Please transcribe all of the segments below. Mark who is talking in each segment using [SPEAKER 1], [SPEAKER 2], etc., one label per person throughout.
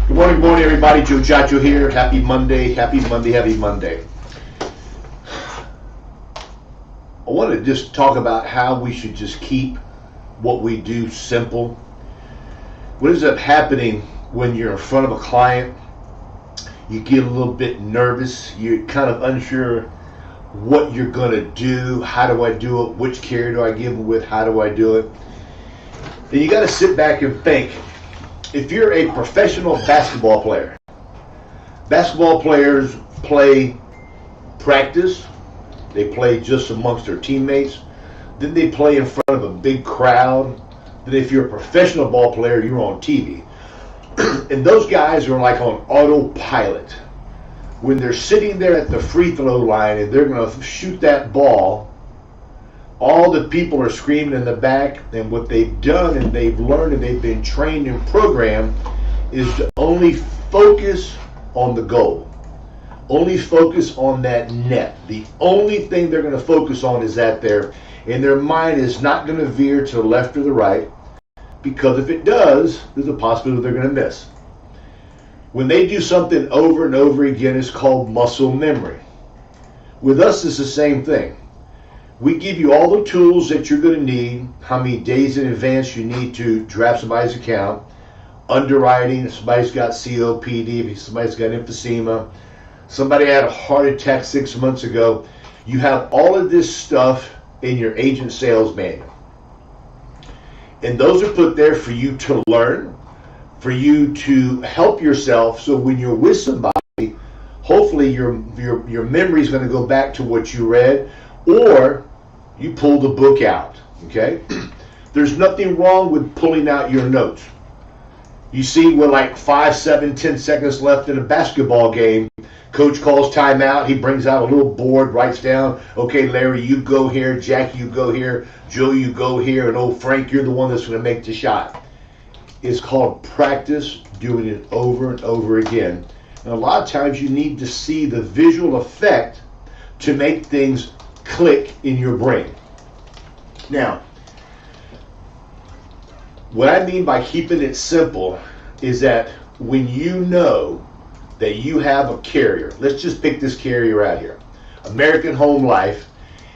[SPEAKER 1] Good morning, everybody. Ciaccio here. Happy Monday, happy Monday, happy Monday. I want to just talk about how we should just keep what we do simple. What ends up happening when you're in front of a client, you get a little bit nervous, you're kind of unsure what you're going to do, how do I do it, which carrier do I give them with, how do I do it. And you got to sit back and think. If you're a professional basketball players play practice, they play just amongst their teammates, then they play in front of a big crowd. Then if you're a professional ball player, you're on TV. And those guys are like on autopilot. When they're sitting there at the free throw line and they're going to shoot that ball, all the people are screaming in the back, and what they've done and they've learned and they've been trained and programmed is to only focus on the goal. Only focus on that net. The only thing they're going to focus on is that there, and their mind is not going to veer to the left or the right, because if it does, there's a possibility they're going to miss. When they do something over and over again, it's called muscle memory. With us, it's the same thing. We give you all the tools that you're going to need, how many days in advance you need to draft somebody's account, underwriting, if somebody's got COPD, if somebody's got emphysema, somebody had a heart attack 6 months ago. You have all of this stuff in your agent sales manual. And those are put there for you to learn, for you to help yourself, so when you're with somebody, hopefully your memory is going to go back to what you read, or you pull the book out, okay? There's nothing wrong with pulling out your notes. You see, with like 5, 7, 10 seconds left in a basketball game, coach calls timeout, he brings out a little board, writes down, okay, Larry, you go here, Jackie, you go here, Joe, you go here, and old Frank, you're the one that's going to make the shot. It's called practice, doing it over and over again. And a lot of times you need to see the visual effect to make things click in your brain. Now, what I mean by keeping it simple is that when you know that you have a carrier, let's just pick this carrier out here. American Home Life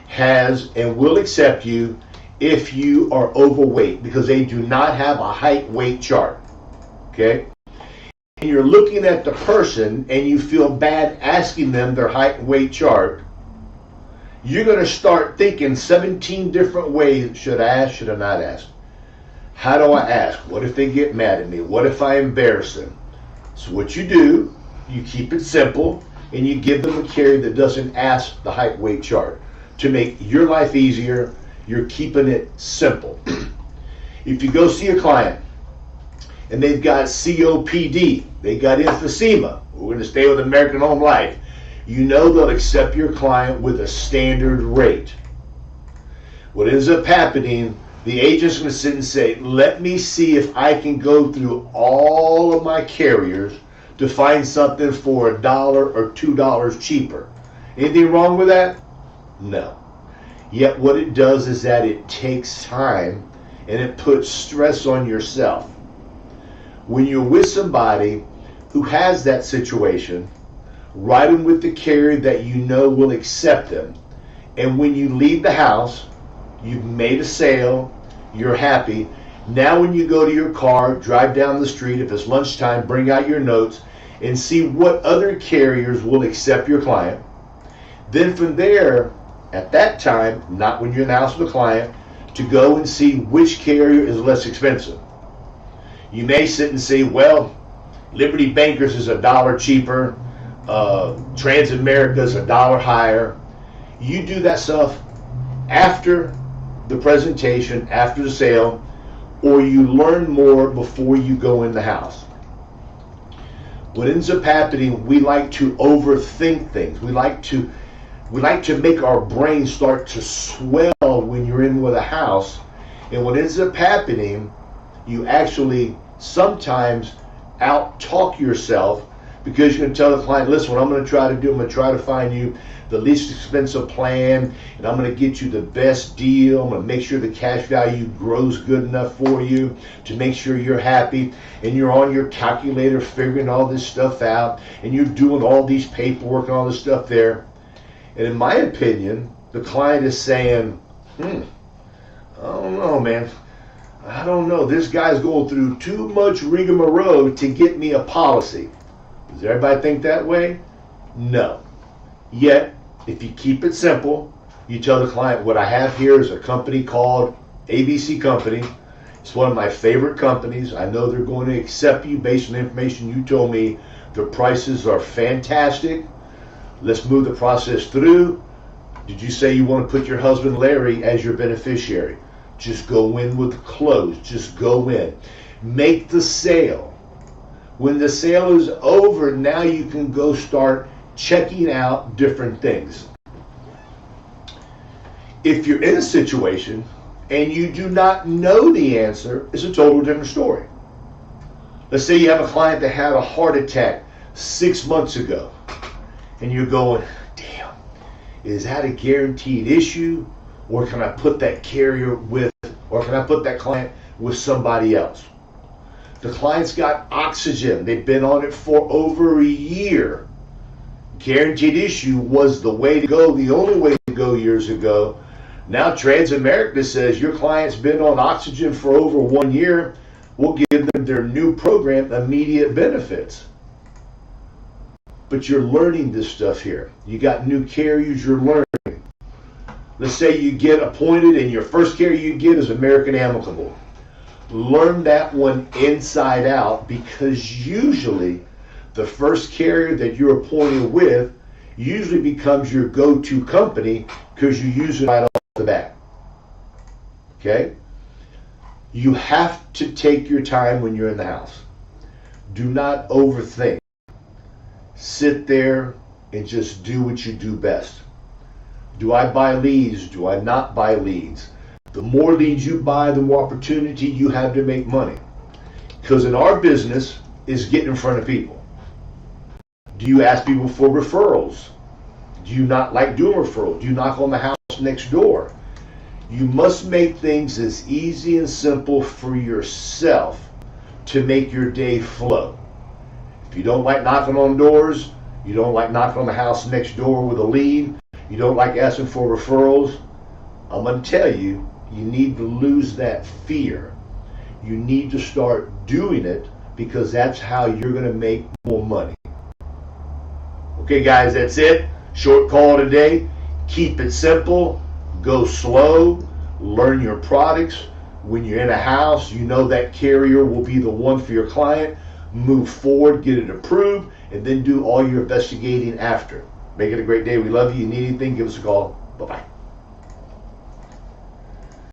[SPEAKER 1] has and will accept you if you are overweight, because they do not have a height weight chart. Okay? And you're looking at the person and you feel bad asking them their height and weight chart. You're going to start thinking 17 different ways. Should I ask? Should I not ask? How do I ask? What if they get mad at me? What if I embarrass them? So what you do, you keep it simple, and you give them a carrier that doesn't ask the height weight chart. To make your life easier, you're keeping it simple. If you go see a client and they've got COPD, they got emphysema, we're going to stay with American Home Life. You know they'll accept your client with a standard rate. What ends up happening, the agent's going to sit and say, let me see if I can go through all of my carriers to find something for $1 or $2 cheaper. Anything wrong with that? No. Yet what it does is that it takes time and it puts stress on yourself. When you're with somebody who has that situation, write them with the carrier that you know will accept them. And when you leave the house, you've made a sale, you're happy. Now when you go to your car, drive down the street, if it's lunchtime, bring out your notes and see what other carriers will accept your client. Then from there, at that time, not when you're in the house with a client, to go and see which carrier is less expensive. You may sit and say, well, Liberty Bankers is $1 cheaper, Transamerica is $1 higher. You do that stuff after the presentation, after the sale, or you learn more before you go in the house. What ends up happening, we like to overthink things. We like to make our brain start to swell when you're in with a house. And what ends up happening, you actually sometimes out-talk yourself because you're going to tell the client, listen, what I'm going to try to do, I'm going to try to find you the least expensive plan, and I'm going to get you the best deal. I'm going to make sure the cash value grows good enough for you to make sure you're happy, and you're on your calculator figuring all this stuff out, and you're doing all these paperwork and all this stuff there. And in my opinion, the client is saying, I don't know, man. I don't know. This guy's going through too much rigmarole to get me a policy. Does everybody think that way? No. Yet, if you keep it simple, you tell the client, what I have here is a company called ABC Company. It's one of my favorite companies. I know they're going to accept you based on the information you told me. Their prices are fantastic. Let's move the process through. Did you say you want to put your husband Larry as your beneficiary? Just go in with the close. Just go in. Make the sale. When the sale is over, now you can go start checking out different things. If you're in a situation and you do not know the answer, it's a total different story. Let's say you have a client that had a heart attack 6 months ago, and you're going, damn, is that a guaranteed issue? Or can I put that carrier with, or can I put that client with somebody else? The client's got oxygen. They've been on it for over a year. Guaranteed issue was the way to go, the only way to go years ago. Now Transamerica says your client's been on oxygen for over 1 year. We'll give them their new program, immediate benefits. But you're learning this stuff here. You got new carriers you're learning. Let's say you get appointed and your first carrier you get is American Amicable. Learn that one inside out, because usually the first carrier that you're appointed with usually becomes your go-to company because you use it right off the bat. Okay? You have to take your time when you're in the house. Do not overthink. Sit there and just do what you do best. Do I buy leads? Do I not buy leads? The more leads you buy, the more opportunity you have to make money. Because in our business is getting in front of people. Do you ask people for referrals? Do you not like doing referrals? Do you knock on the house next door? You must make things as easy and simple for yourself to make your day flow. If you don't like knocking on doors, you don't like knocking on the house next door with a lead, you don't like asking for referrals, I'm going to tell you, you need to lose that fear. You need to start doing it, because that's how you're going to make more money. Okay, guys, that's it. Short call today. Keep it simple. Go slow. Learn your products. When you're in a house, you know that carrier will be the one for your client. Move forward, get it approved, and then do all your investigating after. Make it a great day. We love you. You need anything, give us a call. Bye-bye.